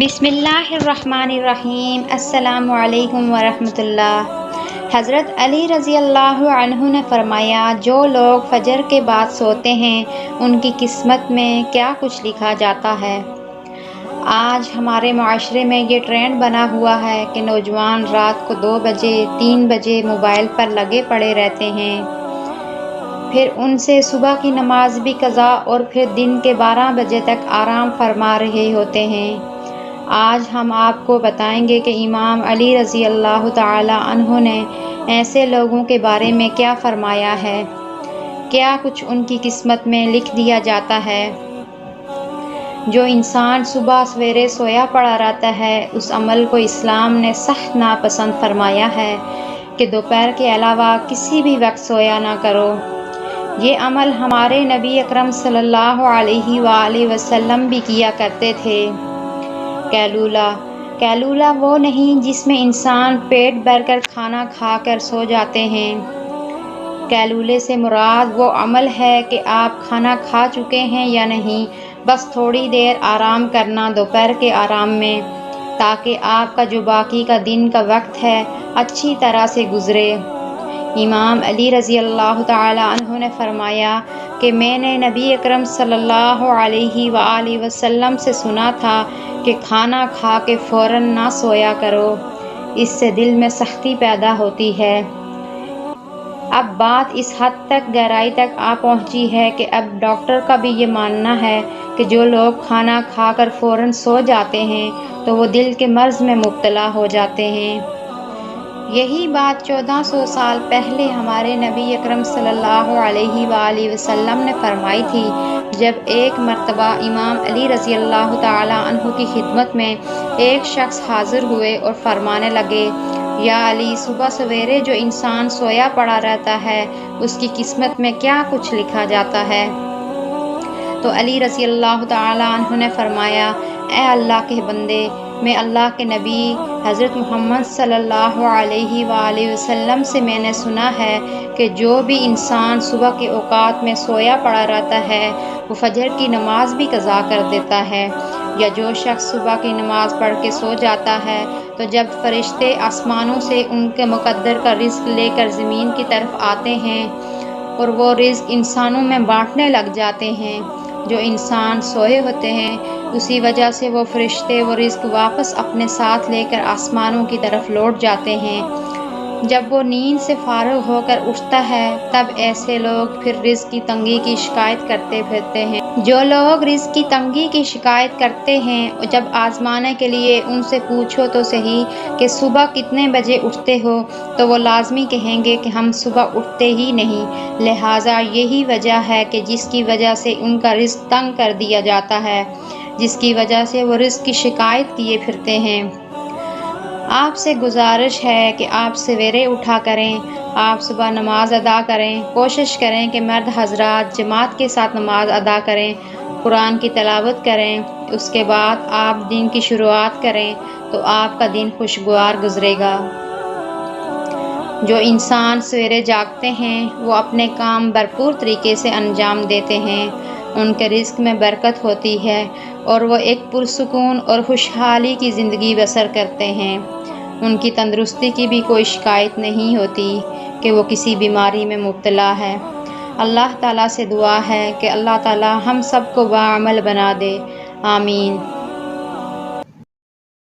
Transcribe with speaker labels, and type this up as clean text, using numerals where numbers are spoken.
Speaker 1: بسم اللہ الرحمن الرحیم۔ السلام علیکم ورحمۃ اللہ۔ حضرت علی رضی اللہ عنہ نے فرمایا، جو لوگ فجر کے بعد سوتے ہیں ان کی قسمت میں کیا کچھ لکھا جاتا ہے۔ آج ہمارے معاشرے میں یہ ٹرینڈ بنا ہوا ہے کہ نوجوان رات کو 2 بجے 3 بجے موبائل پر لگے پڑے رہتے ہیں، پھر ان سے صبح کی نماز بھی قضا اور پھر دن کے 12 بجے تک آرام فرما رہے ہوتے ہیں۔ آج ہم آپ کو بتائیں گے کہ امام علی رضی اللہ تعالی عنہ نے ایسے لوگوں کے بارے میں کیا فرمایا ہے، کیا کچھ ان کی قسمت میں لکھ دیا جاتا ہے۔ جو انسان صبح سویرے سویا پڑا رہتا ہے، اس عمل کو اسلام نے سخت ناپسند فرمایا ہے کہ دوپہر کے علاوہ کسی بھی وقت سویا نہ کرو۔ یہ عمل ہمارے نبی اکرم صلی اللہ علیہ وآلہ وسلم بھی کیا کرتے تھے۔ قیلولہ وہ نہیں جس میں انسان پیٹ بھر کر کھانا کھا کر سو جاتے ہیں۔ قیلولے سے مراد وہ عمل ہے کہ آپ کھانا کھا چکے ہیں یا نہیں، بس تھوڑی دیر آرام کرنا دوپہر کے آرام میں، تاکہ آپ کا جو باقی کا دن کا وقت ہے اچھی طرح سے گزرے۔ امام علی رضی اللہ تعالی عنہ نے فرمایا کہ میں نے نبی اکرم صلی اللہ علیہ وآلہ وسلم سے سنا تھا کہ کھانا کھا کے فوراً نہ سویا کرو، اس سے دل میں سختی پیدا ہوتی ہے۔ اب بات اس حد تک گہرائی تک آ پہنچی ہے کہ اب ڈاکٹر کا بھی یہ ماننا ہے کہ جو لوگ کھانا کھا کر فوراً سو جاتے ہیں تو وہ دل کے مرض میں مبتلا ہو جاتے ہیں۔ یہی بات 1400 سال پہلے ہمارے نبی اکرم صلی اللہ علیہ وآلہ وسلم نے فرمائی تھی، جب ایک مرتبہ امام علی رضی اللہ تعالی عنہ کی خدمت میں ایک شخص حاضر ہوئے اور فرمانے لگے، یا علی، صبح سویرے جو انسان سویا پڑا رہتا ہے اس کی قسمت میں کیا کچھ لکھا جاتا ہے؟ تو علی رضی اللہ تعالی عنہ نے فرمایا، اے اللہ کے بندے، میں اللہ کے نبی حضرت محمد صلی اللہ علیہ وآلہ وسلم سے میں نے سنا ہے کہ جو بھی انسان صبح کے اوقات میں سویا پڑا رہتا ہے وہ فجر کی نماز بھی قضا کر دیتا ہے، یا جو شخص صبح کی نماز پڑھ کے سو جاتا ہے تو جب فرشتے آسمانوں سے ان کے مقدر کا رزق لے کر زمین کی طرف آتے ہیں اور وہ رزق انسانوں میں بانٹنے لگ جاتے ہیں، جو انسان سوئے ہوتے ہیں اسی وجہ سے وہ فرشتے وہ رزق واپس اپنے ساتھ لے کر آسمانوں کی طرف لوٹ جاتے ہیں۔ جب وہ نیند سے فارغ ہو کر اٹھتا ہے تب ایسے لوگ پھر رزق کی تنگی کی شکایت کرتے پھرتے ہیں۔ جو لوگ رزق کی تنگی کی شکایت کرتے ہیں، جب آزمانے کے لیے ان سے پوچھو تو صحیح کہ صبح کتنے بجے اٹھتے ہو، تو وہ لازمی کہیں گے کہ ہم صبح اٹھتے ہی نہیں، لہٰذا یہی وجہ ہے کہ جس کی وجہ سے ان کا رزق تنگ کر دیا جاتا ہے، جس کی وجہ سے وہ رزق کی شکایت کیے پھرتے ہیں۔ آپ سے گزارش ہے کہ آپ سویرے اٹھا کریں، آپ صبح نماز ادا کریں، کوشش کریں کہ مرد حضرات جماعت کے ساتھ نماز ادا کریں، قرآن کی تلاوت کریں، اس کے بعد آپ دن کی شروعات کریں تو آپ کا دن خوشگوار گزرے گا۔ جو انسان سویرے جاگتے ہیں وہ اپنے کام بھرپور طریقے سے انجام دیتے ہیں، ان کے رزق میں برکت ہوتی ہے اور وہ ایک پرسکون اور خوشحالی کی زندگی بسر کرتے ہیں۔ ان کی تندرستی کی بھی کوئی شکایت نہیں ہوتی کہ وہ کسی بیماری میں مبتلا ہے۔ اللہ تعالیٰ سے دعا ہے کہ اللہ تعالیٰ ہم سب کو باعمل بنا دے، آمین۔